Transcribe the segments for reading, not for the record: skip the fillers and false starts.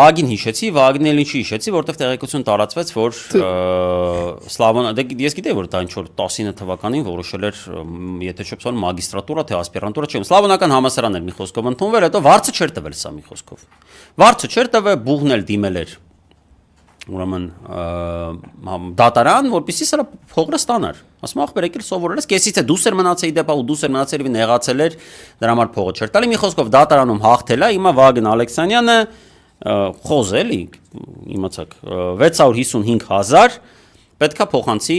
Վագին հիշեցի, Վագնել ինչի հիշեցի, որտեղ տեղեկություն տարածվեց, որ Սլավոն, ես գիտեի, որ դա ինչ որ 19 թվականին որոշել էր, եթե չփսան մագիստրատուրա թե ասպիրանտուրա, չեմ, Սլավոնական համալսարան էր մի խոսքով ընդունվել, հետո վարձը չէր տվել սա մի խոսքով։ Վարձը չէր տվել, բուղն էլ դիմել էր ուրեմն դատարան, որպեսզի սրա փողը ստանար։ Ասում ախպեր եկել սովորել ես, կեսից է դուս էր մնացել իդեպ ու դուս էր մնացել ու նեղացել էր, դրա համար փողը չէր տալի։ Մի խոսքով դատարանում հաղթել է, հիմա Վագն Ալեքսանյանը խոզել, իմացաք 655,000 պետքա փոխանցի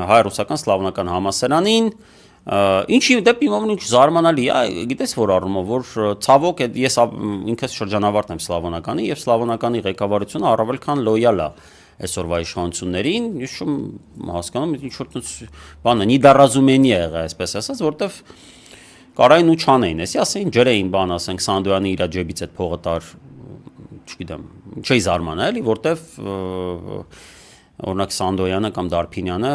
հայ-ռուսական սլավոնական համալսարանին, ինչի դեպի մոմն ինչ զարմանալի է, գիտես որ առումով, որ ցավոք ես ինքս շրջանավարտն եմ սլավոնականի եւ սլավոնականի ղեկավարությունը առավել քան լոյալ է այսօրվա իշխանություններին, ես չեմ հասկանում ինչ որ բանը նիդարազումենի է եղել, այսպես ասած, որտեվ կարային ու չանեին, էսի ասեին ջրեին բան, ասենք Սանդոյանի իր ջեբից այդ փողը տար, չգիտեմ, չի զարմանա էլի, որտեվ օրինակ Սանդոյանը կամ Դարփինյանը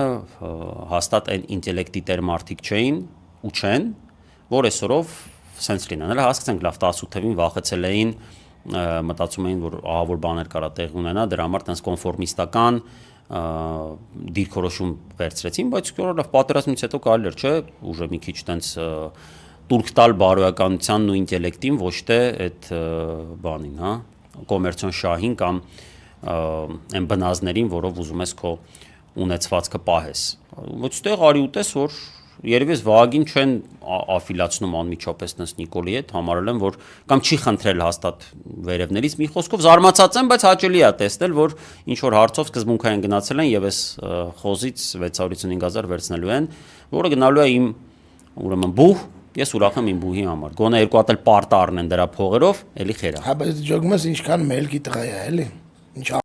հաստատ այն ինտելեկտի տեր մարդիկ չէին ու չեն, որ այսօրով սենց լինեն, հələ հասկացանք լավ 18 թվին վախեցել էին, մտածում էին, որ ահավոր բաներ կարա տեղ ունենա, դրա համար տենց կոնֆորմիստական դիրքորոշում վերցրեցին, բայց լավ պատերազմից հետո կարելի էր, չէ, ուժը մի քիչ տենց տուրք տալ բարոյականությանն ու ինտելեկտին, ոչ թե այդ բանին, հա, կոմերցիոն շահին կամ այն բնազներին, որով ուզում ես քո ունեցվածքը պահես։ Ոչ ստեղ արի ուտես, որ երևի ես Վագին չեն աֆիլացնում անմիջապես նս Նիկոլի հետ, համարել եմ, որ կամ չի խնդրել հաստատ վերևներից, մի խոսքով զարմացած եմ, բայց հաճելի է տեսնել, որ ինչ որ հարցով սկզբունքային գնացել են եւ այս խոզից 655,000 վերցնելու են, որը գնալու է իմ ուրեմն բուհ, ես ուրախ եմ իմ բուհի համար։ Գոնե երկու հատ էլ պարտա առնեն դրա փողերով, էլի խերա։ Հա, բայց ջոգում ես ինչքան մելքի տղա է, էլի։ Ինչ